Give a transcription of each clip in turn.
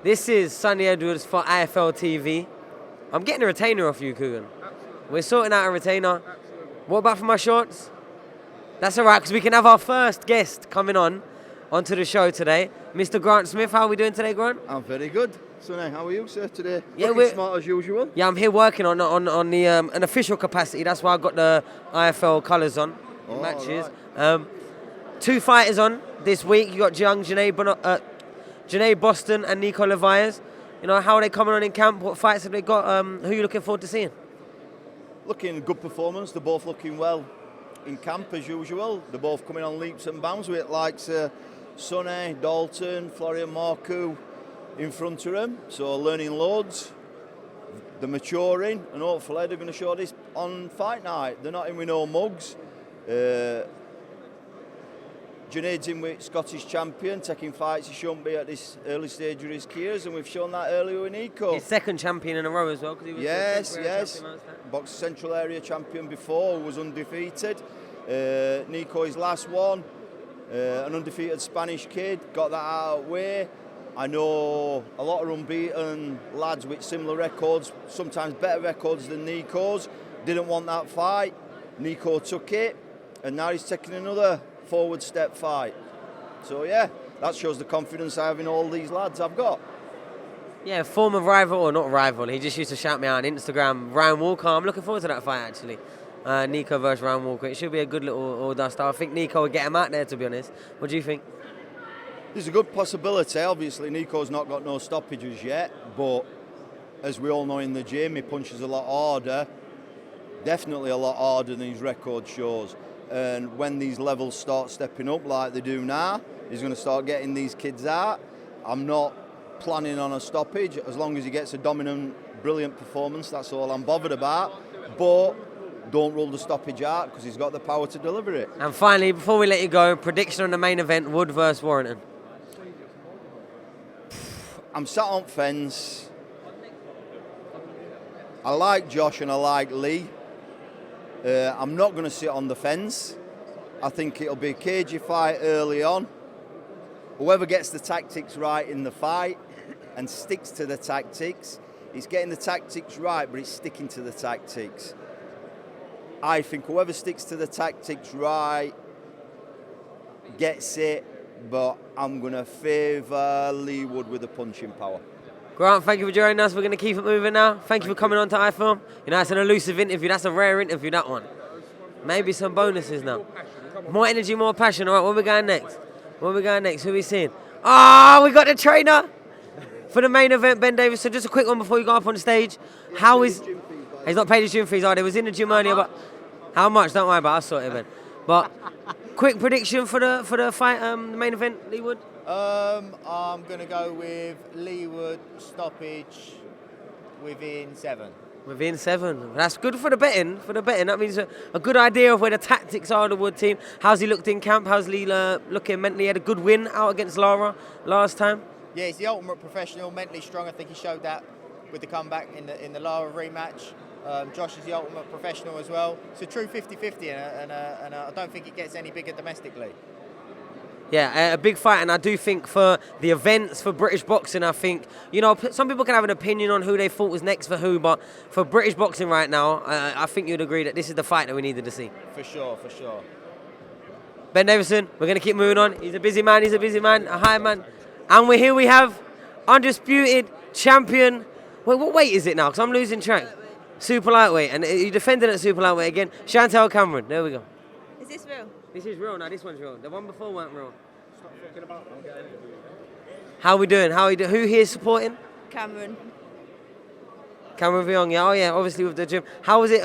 This is Sonny Edwards for IFL TV. I'm getting a retainer off you, KUGAN. We're sorting out a retainer. What about for my shorts? That's all right, because we can have our first guest coming onto the show today. Mr. Grant Smith, how are we doing today, Grant? I'm very good. Sonny, how are you, sir, today? Yeah, we're smart as usual. Yeah, I'm here working on the an official capacity. That's why I got the IFL colours on. Oh, matches. Right. 2 fighters on this week. You got young Janae Boston and Nico Levias. You know, how are they coming on in camp? What fights have they got? Who are you looking forward to seeing? Looking good performance. They're both looking well in camp as usual. They're both coming on leaps and bounds with likes Sonny, Dalton, Florian Marcoux in front of them. So learning loads. They're maturing, and hopefully they're going to show this on fight night. They're not in with no mugs. Junaid's in with Scottish champion, taking fights he shouldn't be at this early stage of his careers, and we've shown that earlier with Nico. His second champion in a row as well. Cause he was yes. Boxed Central Area champion before, was undefeated. Nico, his last one, an undefeated Spanish kid, got that out of the way. I know a lot of unbeaten lads with similar records, sometimes better records than Nico's, didn't want that fight. Nico took it, and now he's taking another forward step fight. So yeah, that shows the confidence I have in all these lads I've got. Yeah, former rival, or not rival, he just used to shout me out on Instagram, Ryan Walker. I'm looking forward to that fight actually. Nico versus Ryan Walker. It should be a good little all-duster. I think Nico would get him out there, to be honest. What do you think? There's a good possibility. Obviously Nico's not got no stoppages yet, but as we all know in the gym, he punches a lot harder. Definitely a lot harder than his record shows. And when these levels start stepping up like they do now, he's going to start getting these kids out. I'm not planning on a stoppage. As long as he gets a dominant, brilliant performance, that's all I'm bothered about. But don't rule the stoppage out, because he's got the power to deliver it. And finally, before we let you go, prediction on the main event, Wood versus Warrington. I'm sat on fence. I like Josh and I like Lee. I'm not going to sit on the fence. I think it'll be a cagey fight early on. Whoever gets the tactics right in the fight and sticks to the tactics, it's getting the tactics right, but it's sticking to the tactics. I think whoever sticks to the tactics right gets it, but I'm going to favour Lee Wood with the punching power. Grant, thank you for joining us. We're going to keep it moving now. Thank you for coming on to iFilm. You know, it's an elusive interview. That's a rare interview, that one. Maybe some bonuses now. More energy, more passion. All right, where we going next? Where we going next? Who are we seeing? Ah, we got the trainer for the main event, Ben Davis. So just a quick one before you go up on the stage. How is... He's not paid his gym fees, they was in the gym earlier, but... How much? Don't worry about it. I'll sort it, Ben. But quick prediction for the fight, the main event, Lee Wood? I'm going to go with Lee Wood stoppage within 7. Within 7. That's good for the betting. That means a good idea of where the tactics are of the Wood team. How's he looked in camp? How's Lee looking mentally? He had a good win out against Lara last time. Yeah, he's the ultimate professional, mentally strong. I think he showed that with the comeback in the Lara rematch. Josh is the ultimate professional as well. It's a true 50-50, and I don't think it gets any bigger domestically. Yeah, a big fight, and I do think for the events, for British boxing, I think, you know, some people can have an opinion on who they thought was next for who, but for British boxing right now, I think you'd agree that this is the fight that we needed to see. For sure. Ben Davison, we're going to keep moving on. He's a busy man, a high man. And here we have undisputed champion. Wait, what weight is it now? Because I'm losing track. Super lightweight, and you defended at super lightweight again. Chantel Cameron, there we go. Is this real? This is real, now this one's real. The one before weren't real. Stop fucking about. How we doing? Who here is supporting? Cameron Viong, yeah. Oh yeah, obviously with the gym. How is it,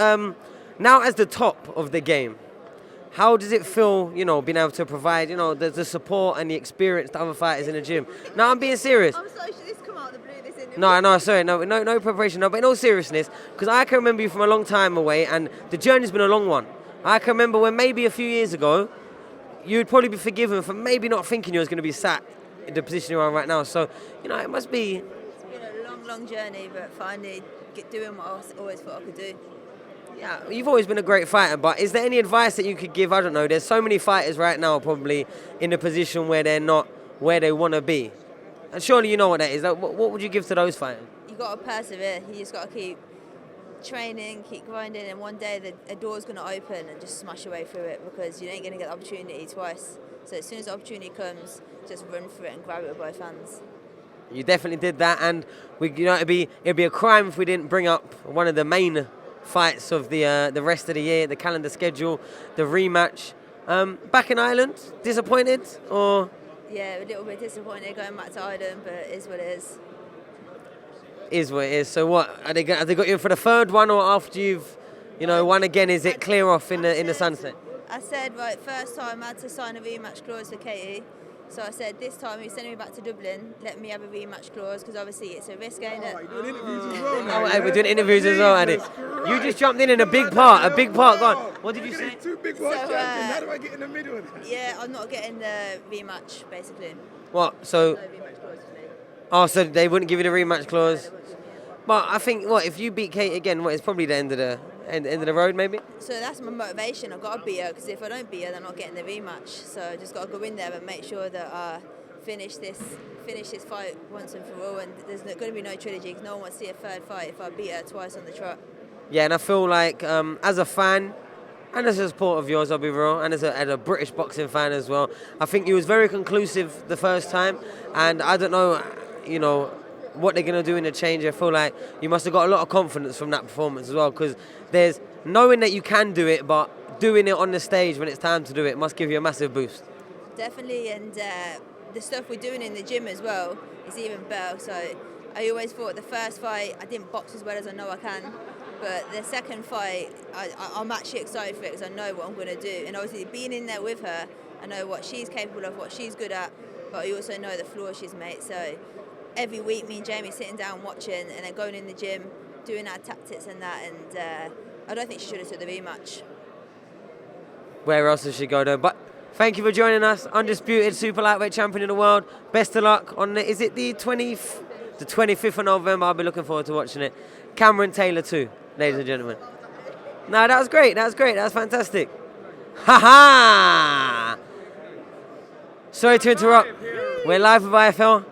now as the top of the game, how does it feel, you know, being able to provide, you know, the support and the experience to other fighters in the gym? No, I'm being serious. I'm sorry, should this come out of the blue, this interview? No, sorry, no preparation, no, but in all seriousness, because I can remember you from a long time away, and the journey's been a long one. I can remember when maybe a few years ago, you'd probably be forgiven for maybe not thinking you was going to be sat in the position you're on right now. So, you know, it must be... It's been a long journey, but finally doing what I always thought I could do. Yeah, you've always been a great fighter, but is there any advice that you could give? I don't know, there's so many fighters right now probably in a position where they're not where they want to be. And surely you know what that is. Like, what would you give to those fighters? You got to persevere. You just got to keep training, keep grinding, and one day a door's going to open and just smash your way through it, because you ain't going to get the opportunity twice. So as soon as the opportunity comes, just run for it and grab it with both hands. You definitely did that, and it'd be a crime if we didn't bring up one of the main fights of the rest of the year, the calendar schedule, the rematch. Back in Ireland, disappointed or? Yeah, a little bit disappointed going back to Ireland, but it is what it is. Is what it is. So what have they got you in for the third one, or after you've won again? Is it clear off in the sunset? I said, right, first time I had to sign a rematch clause for Katie. So I said, this time he's sending me back to Dublin, let me have a rematch clause, because obviously it's a risk, ain't it? We're doing interviews as well. Hey, we're doing interviews as well, Andy. You just jumped in a big part. Go on. What did you say? Two big world champions. How do I get in the middle of that? Yeah, I'm not getting the rematch, basically. What? So? No rematch clause for me. Oh, so they wouldn't give you the rematch clause? But I think, if you beat Kate again, it's probably the end of the road, maybe? So that's my motivation. I've got to beat her, because if I don't beat her, then I'm not getting the rematch. So I just got to go in there and make sure that I finish this fight once and for all. And there's going to be no trilogy, because no one wants to see a third fight if I beat her twice on the trot. Yeah, and I feel like as a fan, and as a supporter of yours, I'll be real, and as a British boxing fan as well, I think you was very conclusive the first time, and I don't know, what they're going to do in the change. I feel like you must have got a lot of confidence from that performance as well, because there's knowing that you can do it, but doing it on the stage when it's time to do it must give you a massive boost. Definitely, and the stuff we're doing in the gym as well is even better. So I always thought the first fight, I didn't box as well as I know I can, but the second fight, I'm actually excited for it, because I know what I'm going to do. And obviously being in there with her, I know what she's capable of, what she's good at, but I also know the flaws she's made. So every week, me and Jamie sitting down watching, and then going in the gym, doing our tactics and that, and I don't think she should have took the rematch. Where else does she go though? But thank you for joining us, undisputed super lightweight champion of the world. Best of luck on is it the 25th of November? I'll be looking forward to watching it. Cameron Taylor too, ladies and gentlemen. No, that was great. That was fantastic. Ha ha! Sorry to interrupt. We're live with IFL.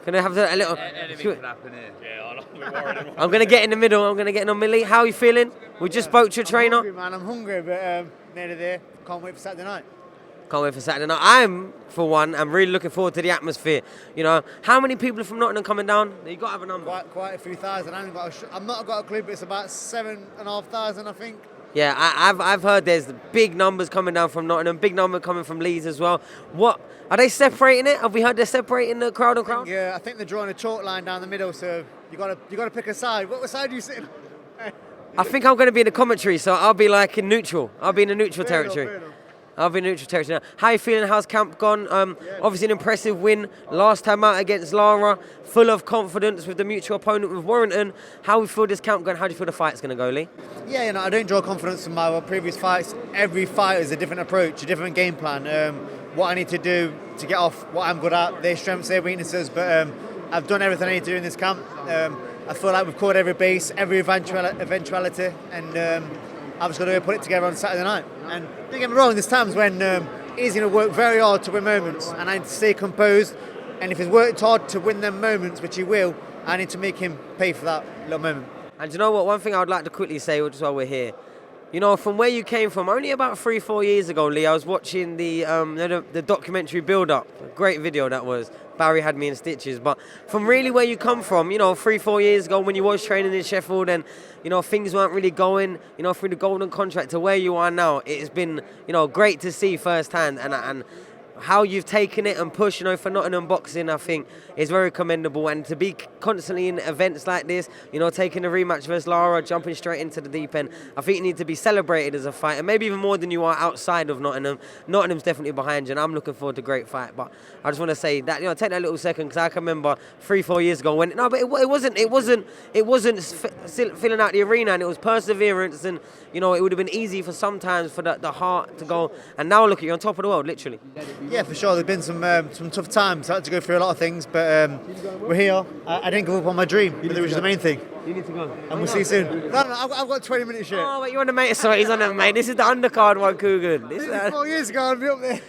Can I have a little? Anything can happen here. Yeah, I know. We're worried. I'm going to get in the middle. I'm going to get in on Millie. How are you feeling? We just spoke to your trainer. I'm hungry, but nearly there. Can't wait for Saturday night. Can't wait for Saturday night. I'm, for one, I'm really looking forward to the atmosphere. How many people are from Nottingham coming down? You got to have a number. Quite a few thousand. I've not got a clue, but it's about 7,500, I think. Yeah, I've heard there's big numbers coming down from Nottingham, big number coming from Leeds as well. What are they separating it? Have we heard they're separating the crowd and crowd? Yeah, I think they're drawing a chalk line down the middle, so you got to pick a side. What side are you sitting on? I think I'm going to be in the commentary, so I'll be like in neutral. I'll be in the neutral Fair territory. enough. I'll be in neutral territory now. How are you feeling? How's camp gone? Obviously an impressive win last time out against Lara. Full of confidence with the mutual opponent with Warrington. How we feel this camp going? How do you feel the fight's going to go, Lee? Yeah, I don't draw confidence from my previous fights. Every fight is a different approach, a different game plan. What I need to do to get off what I'm good at, their strengths, their weaknesses. But I've done everything I need to do in this camp. I feel like we've covered every base, every eventuality, and I've just got to put it together on Saturday night. And don't get me wrong, there's times when he's going to work very hard to win moments, and I need to stay composed. And if he's worked hard to win them moments, which he will, I need to make him pay for that little moment. And you know what? One thing I would like to quickly say, which is why we're here. From where you came from, only about 3-4 years ago, Lee, I was watching the documentary Build Up. A great video that was. Barry had me in stitches. But from really where you come from, 3-4 years ago when you was training in Sheffield and, things weren't really going, through the golden contract to where you are now, it has been, great to see firsthand. And how you've taken it and pushed, for Nottingham boxing, I think is very commendable. And to be constantly in events like this, taking a rematch versus Lara, jumping straight into the deep end, I think you need to be celebrated as a fighter, maybe even more than you are outside of Nottingham. Nottingham's definitely behind you, and I'm looking forward to a great fight. But I just want to say that, take that little second, because I can remember 3-4 years ago when it wasn't filling out the arena, and it was perseverance, and it would have been easy for sometimes for the heart to go. And now look at you on top of the world, literally. Yeah, for sure. There's been some tough times. I had to go through a lot of things, but we're here. I didn't give up on my dream, which is the main thing. You need to go. And we'll see you soon. No, I've got 20 minutes yet. Oh, wait, you're on the mate. Sorry, he's on the mate. This is the undercard one, Kugan. This is 4 years ago, I'd be up there.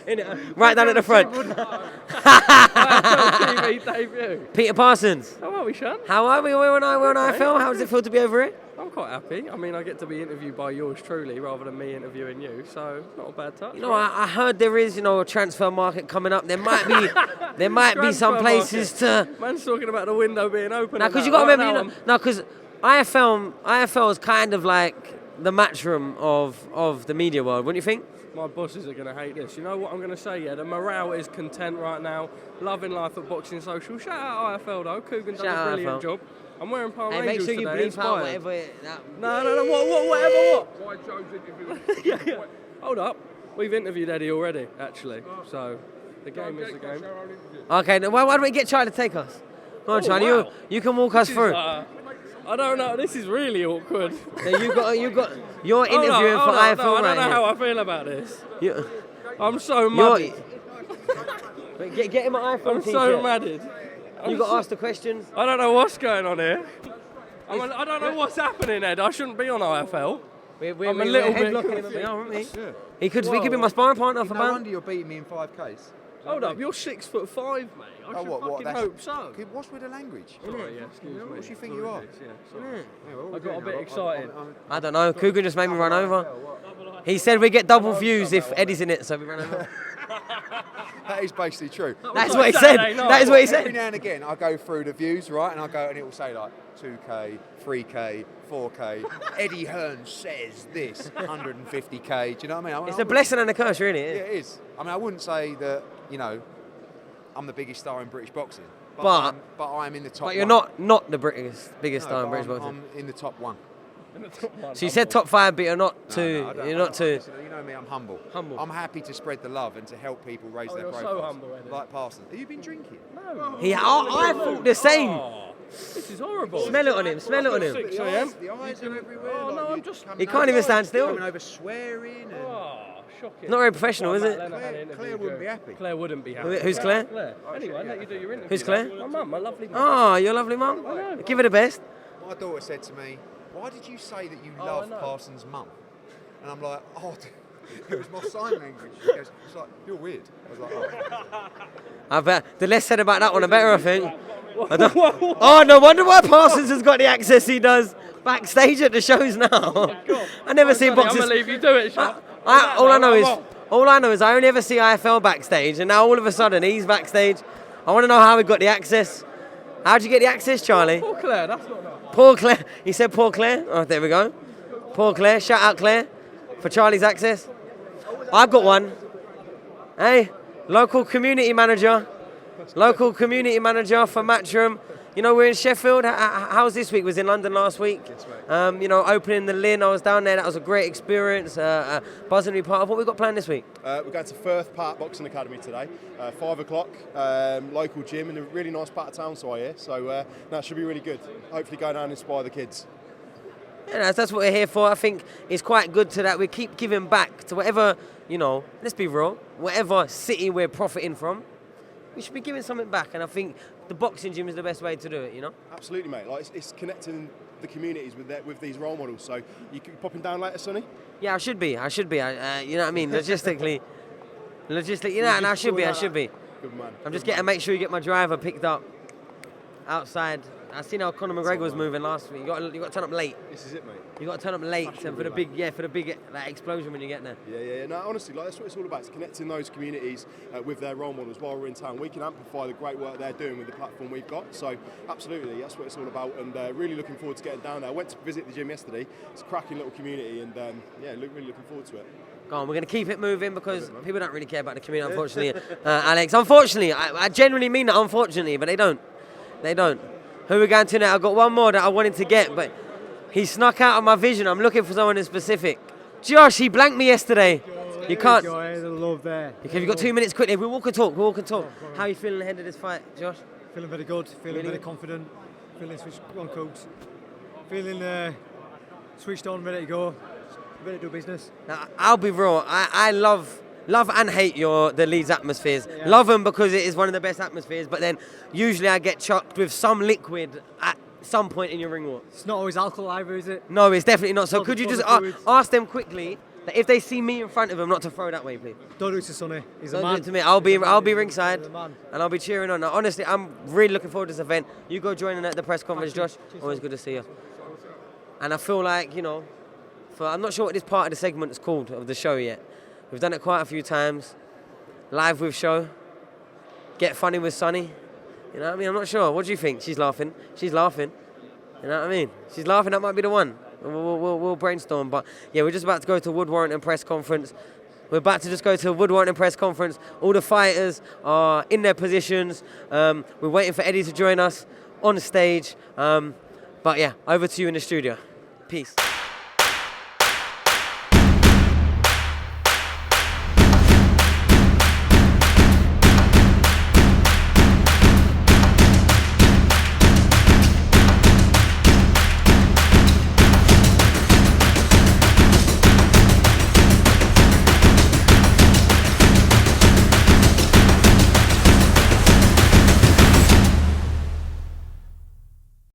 right down at the front. TV debut. Peter Parsons. How are we, Sean? How are we? We're on IFL. How does it feel to be over here? I'm quite happy. I mean, I get to be interviewed by yours truly rather than me interviewing you, so not a bad touch. You know, I heard there is, a transfer market coming up. There might be some places to. Man's talking about the window being open. Now, because you got to remember, because IFL is kind of like the matchroom of the media world, wouldn't you think? My bosses are going to hate this. You know what I'm going to say? Yeah, the morale is content right now. Loving life at Boxing Social. Shout out IFL though. Kugan done a brilliant job. I'm wearing Palm Hey, Angels make sure you today. bleep out Inspired. whatever. No. Whatever. Yeah. Hold up. We've interviewed Eddie already, actually. So the game is the game. Okay, now why don't we get Charlie to take us? Come on, Charlie. wow. You can walk us through. I don't know. This is really awkward. You're interviewing for IFL I don't right know here. how I feel about this. You- I'm so muddy. Wait, get him an iPhone I'm t-shirt. so muddied. You got asked the questions. I don't know what's going on here. I don't know what's happening, Ed. I shouldn't be on IFL. I'm a little bit. aren't we? He could be my sparring partner for No man. wonder you're beating me in 5Ks. Hold up, you're 6'5", mate. I should fucking that's- hope so. Okay, what's with the language? Sorry, yeah, excuse me. What do you think you are? Yeah, sorry. Yeah, what are we I got doing a bit now? excited. I don't know. Cougar just made me run over. He said we get double views if Eddie's in it, so we run over. That is basically true. That's what he said. That is what he Every said. now and again, I go through the views, right, and I go, and it will say like 2K, 3K, 4K. Eddie Hearn says this, 150K. Do you know what I mean? It's a blessing and a curse, really. Yeah, it is. I mean, I wouldn't say that, I'm the biggest star in British boxing. But I'm in the top But you're one. not the biggest star in but British boxing. I'm in the top one. So you said top 5, but you're not too. No, I don't- You're not too. listen, you know me, I'm humble. Humble. I'm happy to spread the love and to help people raise their you're so profiles. humble, Eddie. Like Parsons. Have you been drinking? No. I thought the same. Oh, this is horrible. Smell it on him. Smell it on him. 6 a.m. The eyes are everywhere. Oh, like no, you I'm just- coming He can't even stand still. Coming over swearing. And Oh, shocking. Not very professional, is it? Claire wouldn't be happy. Claire wouldn't be happy. Who's Claire? Anyway, let you do your interview. Who's Claire? My mum, my lovely mum. Oh, your lovely mum. Give her the best. My daughter said to me, "Why did you say that you I love know. Parsons' mum?" And I'm like, "Oh, it was my sign language." She goes, "It's like you're weird." I was like, "Oh." I bet the less said about that one, the better. I think. Oh, no wonder why Parsons has got the access he does backstage at the shows now. I never seen I'm boxers. gonna leave you do it, Sean. All I know is I only ever see IFL backstage, and now all of a sudden he's backstage. I want to know how he got the access. How'd you get the access, Charlie? Poor Claire, that's not nice. Poor Claire. He said poor Claire. Oh, there we go. Poor Claire. Shout out Claire for Charlie's access. I've got one. Hey, local community manager. Local community manager for Matchroom. You know, we're in Sheffield. How's this week? Was in London last week. Opening the Lynn. I was down there. That was a great experience. Buzzing to be part of. What we got planned this week? We're going to Firth Park Boxing Academy today, 5 o'clock, local gym in a really nice part of town, so I hear. So that should be really good. Hopefully go down and inspire the kids. Yeah, that's what we're here for. I think it's quite good to that we keep giving back to whatever, let's be real, whatever city we're profiting from, we should be giving something back. And I think the boxing gym is the best way to do it, Absolutely, mate. Like it's connecting the communities with these role models. So you popping down later, Sonny? Yeah, I should be. You know what I mean? Logistically, and I should be. Good man. I'm just getting make sure you get my driver picked up outside. I seen how Conor McGregor was moving last week. You got to turn up late. This is it, mate. You got to turn up late for the big like, explosion when you get there. Yeah. No, honestly, that's what it's all about. It's connecting those communities with their role models while we're in town. We can amplify the great work they're doing with the platform we've got. So, absolutely, that's what it's all about. And really looking forward to getting down there. I went to visit the gym yesterday. It's a cracking little community, and really looking forward to it. Go on, we're going to keep it moving because people don't really care about the community, unfortunately, Alex. Unfortunately, I genuinely mean that, unfortunately, but they don't. Who are we going to now? I've got one more that I wanted to get, but he snuck out of my vision. I'm looking for someone in specific. Josh, he blanked me yesterday. You can't. There's a love there. Okay, you've got 2 minutes quickly. We'll walk and talk. How are you feeling ahead of this fight, Josh? Feeling very good, feeling Really very good? confident, feeling switched on coats, feeling switched on, ready to go, ready to do business. Now, I'll be real. I love love and hate the Leeds atmospheres. Yeah. Love them because it is one of the best atmospheres, but then usually I get chucked with some liquid at some point in your ring walk. It's not always alcohol either, is it? No, it's definitely not. So could you just ask them quickly that if they see me in front of them, not to throw that way, please? Don't do it to Sonny. He's a Don't man. do it to me. I'll be ringside and I'll be cheering on. Now, honestly, I'm really looking forward to this event. You go joining at the press conference, Josh. Always good to see you. And I feel like, you know, I'm not sure what this part of the segment is called of the show yet. We've done it quite a few times. Live with show. Get funny with Sonny. You know what I mean? I'm not sure. What do you think? She's laughing. She's laughing. You know what I mean? She's laughing. That might be the one. We'll brainstorm. But yeah, we're just about to go to Wood Warrington press conference. We're about to just go to Wood Warrington press conference. All the fighters are in their positions. We're waiting for Eddie to join us on stage. But yeah, over to you in the studio. Peace.